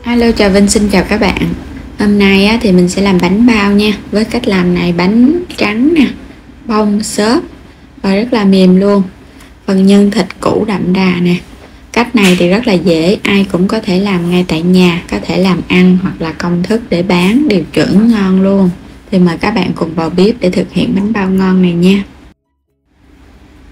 Hello, chào Vinh, xin chào các bạn. Hôm nay thì mình sẽ làm bánh bao nha. Với cách làm này, bánh trắng nè, bông, xốp và rất là mềm luôn. Phần nhân thịt củ đậm đà nè. Cách này thì rất là dễ, ai cũng có thể làm ngay tại nhà, có thể làm ăn hoặc là công thức để bán đều chuẩn ngon luôn. Thì mời các bạn cùng vào bếp để thực hiện bánh bao ngon này nha.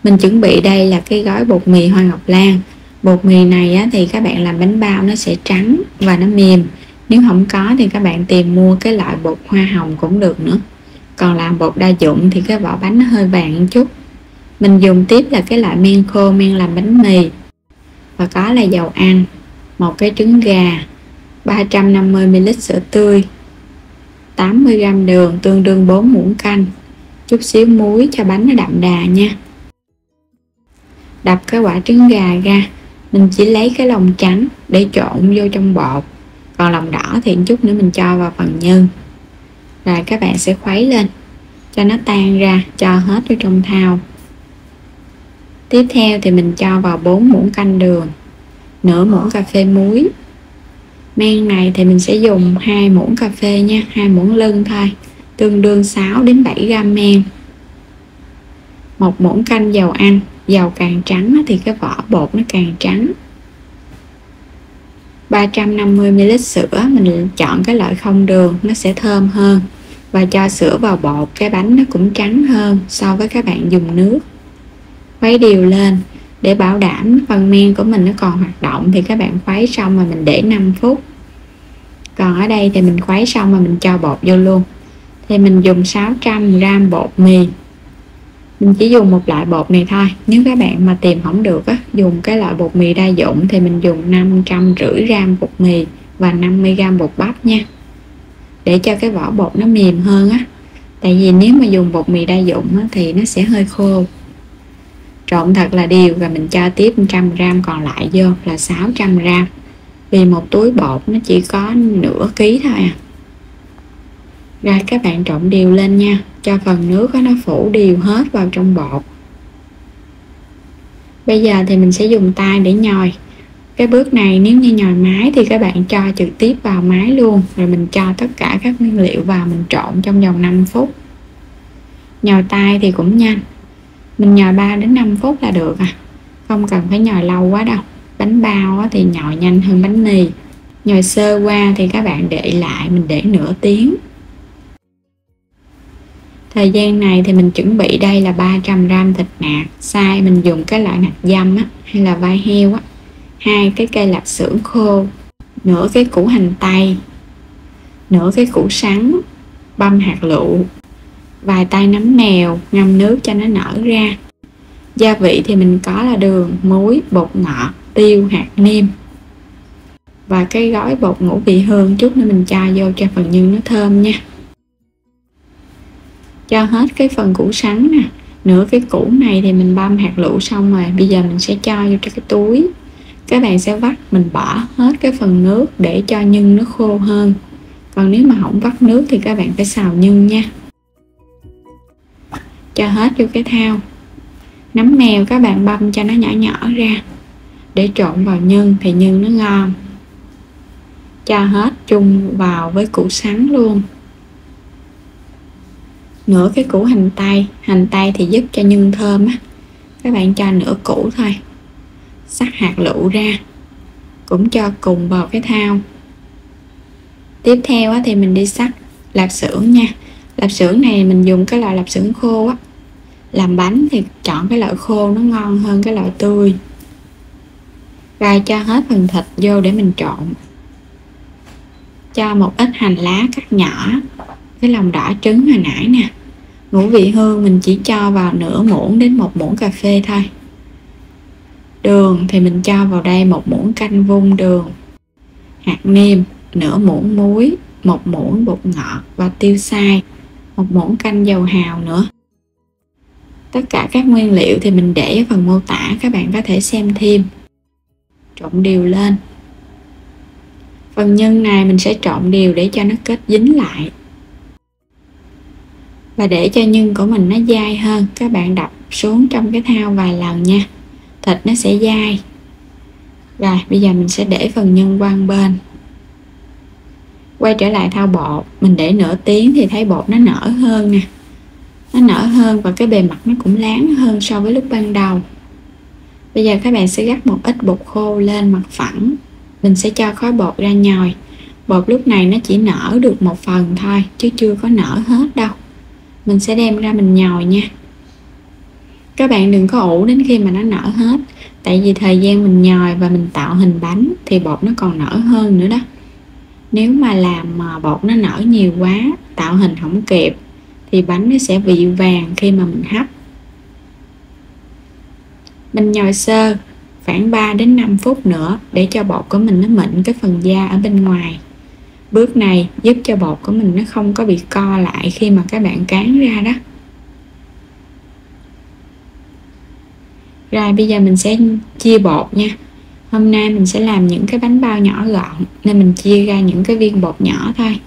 Mình chuẩn bị đây là cái gói bột mì Hoa Ngọc Lan. Bột mì này thì các bạn làm bánh bao nó sẽ trắng và nó mềm. Nếu không có thì các bạn tìm mua cái loại bột hoa hồng cũng được nữa. Còn làm bột đa dụng thì cái vỏ bánh nó hơi vàng một chút. Mình dùng tiếp là cái loại men khô, men làm bánh mì. Và có là dầu ăn, một cái trứng gà, 350ml sữa tươi, 80g đường tương đương 4 muỗng canh, chút xíu muối cho bánh nó đậm đà nha. Đập cái quả trứng gà ra, mình chỉ lấy cái lòng trắng để trộn vô trong bột, còn lòng đỏ thì chút nữa mình cho vào phần nhân. Rồi các bạn sẽ khuấy lên cho nó tan ra, cho hết vô trong thau. Tiếp theo thì mình cho vào 4 muỗng canh đường, nửa muỗng cà phê muối. Men này thì mình sẽ dùng 2 muỗng cà phê nha, 2 muỗng lưng thôi, tương đương 6 đến 7g men. 1 muỗng canh dầu ăn, dầu càng trắng thì cái vỏ bột nó càng trắng. 350ml sữa, mình chọn cái loại không đường, nó sẽ thơm hơn. Và cho sữa vào bột, cái bánh nó cũng trắng hơn so với các bạn dùng nước. Khuấy đều lên để bảo đảm phần men của mình nó còn hoạt động thì các bạn khuấy xong mà mình để 5 phút. Còn ở đây thì mình khuấy xong mà mình cho bột vô luôn. Thì mình dùng 600g bột mì. Mình chỉ dùng một loại bột này thôi. Nếu các bạn mà tìm không được dùng cái loại bột mì đa dụng thì mình dùng 550g bột mì và 50g bột bắp nha, để cho cái vỏ bột nó mềm hơn Tại vì nếu mà dùng bột mì đa dụng thì nó sẽ hơi khô. Trộn thật là đều và mình cho tiếp 100g còn lại vô là 600g. Vì một túi bột nó chỉ có nửa ký thôi Rồi các bạn trộn đều lên nha, cho phần nước nó phủ đều hết vào trong bột. Bây giờ thì mình sẽ dùng tay để nhồi. Cái bước này nếu như nhồi máy thì các bạn cho trực tiếp vào máy luôn. Rồi mình cho tất cả các nguyên liệu vào, mình trộn trong vòng 5 phút. Nhồi tay thì cũng nhanh, mình nhồi 3 đến 5 phút là được không cần phải nhồi lâu quá đâu. Bánh bao thì nhồi nhanh hơn bánh mì. Nhồi sơ qua thì các bạn để lại, mình để nửa tiếng. Thời gian này thì mình chuẩn bị đây là 300g thịt nạc. Size mình dùng cái loại nạc dăm hay là vai heo 2 cái cây lạp xưởng khô, nửa cái củ hành tây, nửa cái củ sắn băm hạt lựu, vài tay nấm mèo ngâm nước cho nó nở ra. Gia vị thì mình có là đường, muối, bột ngọt, tiêu, hạt nêm và cái gói bột ngũ vị hương chút nữa mình cho vô cho phần nhân nó thơm nha. Cho hết cái phần củ sắn nè, nửa cái củ này thì mình băm hạt lựu xong rồi. Bây giờ mình sẽ cho vô trong cái túi. Các bạn sẽ vắt, mình bỏ hết cái phần nước để cho nhân nó khô hơn. Còn nếu mà không vắt nước thì các bạn phải xào nhân nha. Cho hết vô cái thau. Nấm mèo các bạn băm cho nó nhỏ nhỏ ra để trộn vào nhân thì nhân nó ngon. Cho hết chung vào với củ sắn luôn. Nửa cái củ hành tây thì giúp cho nhân thơm các bạn cho nửa củ thôi. Xắt hạt lựu ra cũng cho cùng vào cái thau. Tiếp theo thì mình đi xắt lạp xưởng nha. Lạp xưởng này mình dùng cái loại lạp xưởng khô làm bánh thì chọn cái loại khô nó ngon hơn cái loại tươi. Rồi cho hết phần thịt vô để mình trộn. Cho một ít hành lá cắt nhỏ, cái lòng đỏ trứng hồi nãy nè. Ngũ vị hương mình chỉ cho vào nửa muỗng đến 1 muỗng cà phê thôi. Đường thì mình cho vào đây 1 muỗng canh vung đường. Hạt nêm, nửa muỗng muối, 1 muỗng bột ngọt và tiêu xay, 1 muỗng canh dầu hào nữa. Tất cả các nguyên liệu thì mình để ở phần mô tả, các bạn có thể xem thêm. Trộn đều lên. Phần nhân này mình sẽ trộn đều để cho nó kết dính lại. Và để cho nhân của mình nó dai hơn, các bạn đập xuống trong cái thau vài lần nha. Thịt nó sẽ dai. Rồi bây giờ mình sẽ để phần nhân qua một bên. Quay trở lại thao bột, mình để nửa tiếng thì thấy bột nó nở hơn nè. Nó nở hơn và cái bề mặt nó cũng láng hơn so với lúc ban đầu. Bây giờ các bạn sẽ rắc một ít bột khô lên mặt phẳng. Mình sẽ cho khối bột ra nhồi. Bột lúc này nó chỉ nở được một phần thôi, chứ chưa có nở hết đâu. Mình sẽ đem ra mình nhồi nha. Các bạn đừng có ủ đến khi mà nó nở hết. Tại vì thời gian mình nhồi và mình tạo hình bánh thì bột nó còn nở hơn nữa đó. Nếu mà làm mà bột nó nở nhiều quá, tạo hình không kịp, thì bánh nó sẽ bị vàng khi mà mình hấp. Mình nhồi sơ khoảng 3 đến 5 phút nữa để cho bột của mình nó mịn cái phần da ở bên ngoài. Bước này giúp cho bột của mình nó không có bị co lại khi mà các bạn cán ra đó. Rồi bây giờ mình sẽ chia bột nha. Hôm nay mình sẽ làm những cái bánh bao nhỏ gọn nên mình chia ra những cái viên bột nhỏ thôi.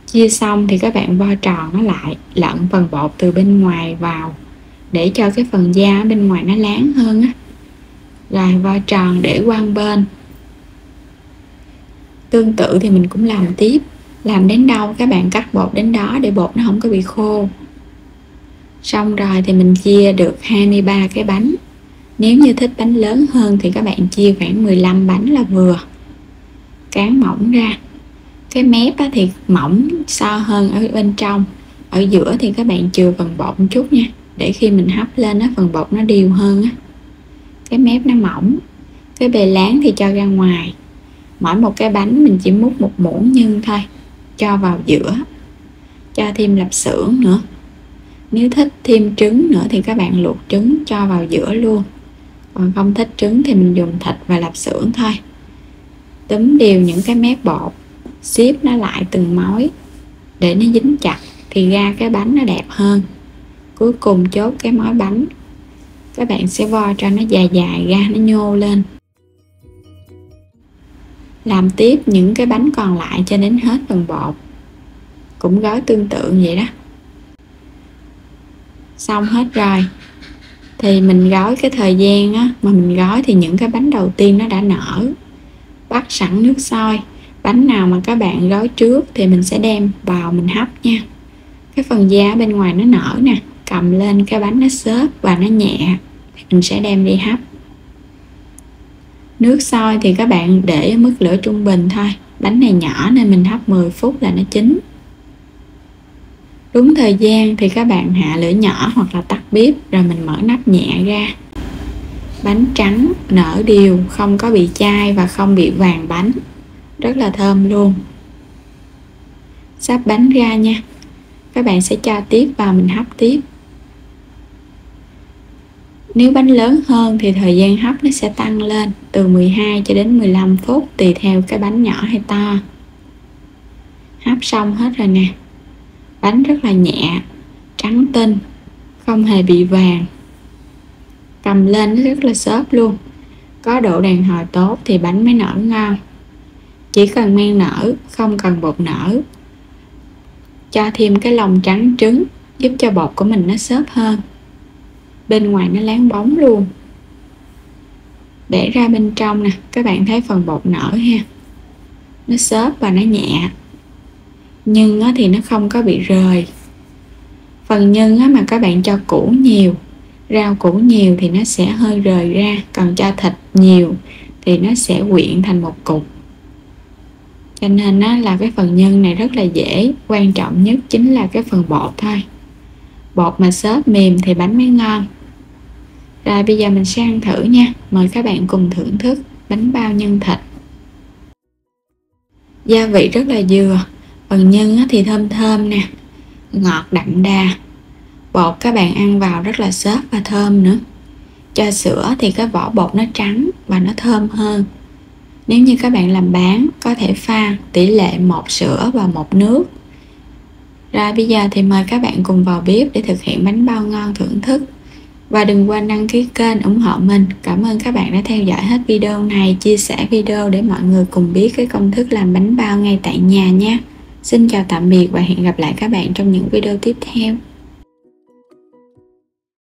Chia xong thì các bạn vo tròn nó lại, lẫn phần bột từ bên ngoài vào để cho cái phần da ở bên ngoài nó láng hơn á. Rồi vo tròn để qua bên. Tương tự thì mình cũng làm tiếp. Làm đến đâu các bạn cắt bột đến đó để bột nó không có bị khô. Xong rồi thì mình chia được 23 cái bánh. Nếu như thích bánh lớn hơn thì các bạn chia khoảng 15 bánh là vừa. Cán mỏng ra. Cái mép thì mỏng so hơn ở bên trong. Ở giữa thì các bạn chừa phần bột một chút nha, để khi mình hấp lên phần bột nó đều hơn á. Cái mép nó mỏng. Cái bề láng thì cho ra ngoài. Mỗi một cái bánh mình chỉ múc một muỗng nhân thôi, cho vào giữa. Cho thêm lạp xưởng nữa. Nếu thích thêm trứng nữa thì các bạn luộc trứng cho vào giữa luôn. Còn không thích trứng thì mình dùng thịt và lạp xưởng thôi. Túm đều những cái mép bột, xếp nó lại từng mối để nó dính chặt thì ra cái bánh nó đẹp hơn. Cuối cùng chốt cái mối bánh. Các bạn sẽ vo cho nó dài dài ra, nó nhô lên. Làm tiếp những cái bánh còn lại cho đến hết phần bột. Cũng gói tương tự vậy đó. Xong hết rồi thì mình gói cái thời gian á, mà mình gói thì những cái bánh đầu tiên nó đã nở. Bắt sẵn nước sôi. Bánh nào mà các bạn gói trước thì mình sẽ đem vào mình hấp nha. Cái phần da bên ngoài nó nở nè, cầm lên cái bánh nó xốp và nó nhẹ thì mình sẽ đem đi hấp. Nước sôi thì các bạn để ở mức lửa trung bình thôi. Bánh này nhỏ nên mình hấp 10 phút là nó chín. Đúng thời gian thì các bạn hạ lửa nhỏ hoặc là tắt bếp rồi mình mở nắp nhẹ ra. Bánh trắng, nở đều, không có bị chai và không bị vàng bánh. Rất là thơm luôn. Sắp bánh ra nha. Các bạn sẽ cho tiếp vào mình hấp tiếp. Nếu bánh lớn hơn thì thời gian hấp nó sẽ tăng lên từ 12 cho đến 15 phút tùy theo cái bánh nhỏ hay to. Hấp xong hết rồi nè. Bánh rất là nhẹ, trắng tinh, không hề bị vàng. Cầm lên nó rất là xốp luôn. Có độ đàn hồi tốt thì bánh mới nở ngon. Chỉ cần men nở, không cần bột nở. Cho thêm cái lòng trắng trứng giúp cho bột của mình nó xốp hơn. Bên ngoài nó láng bóng luôn. Để ra bên trong nè, các bạn thấy phần bột nở ha. Nó xốp và nó nhẹ. Nhưng thì nó không có bị rời. Phần nhân mà các bạn cho củ nhiều, rau củ nhiều thì nó sẽ hơi rời ra. Còn cho thịt nhiều thì nó sẽ quyện thành một cục. Cho nên là cái phần nhân này rất là dễ. Quan trọng nhất chính là cái phần bột thôi. Bột mà xốp mềm thì bánh mới ngon. Rồi bây giờ mình sẽ ăn thử nha. Mời các bạn cùng thưởng thức bánh bao nhân thịt. Gia vị rất là vừa. Phần nhân thì thơm thơm nè, ngọt đậm đà. Bột các bạn ăn vào rất là xốp và thơm nữa. Cho sữa thì cái vỏ bột nó trắng và nó thơm hơn. Nếu như các bạn làm bán, có thể pha tỷ lệ 1 sữa và 1 nước. Rồi bây giờ thì mời các bạn cùng vào bếp để thực hiện bánh bao ngon thưởng thức. Và đừng quên đăng ký kênh ủng hộ mình. Cảm ơn các bạn đã theo dõi hết video này. Chia sẻ video để mọi người cùng biết cái công thức làm bánh bao ngay tại nhà nha. Xin chào tạm biệt và hẹn gặp lại các bạn trong những video tiếp theo.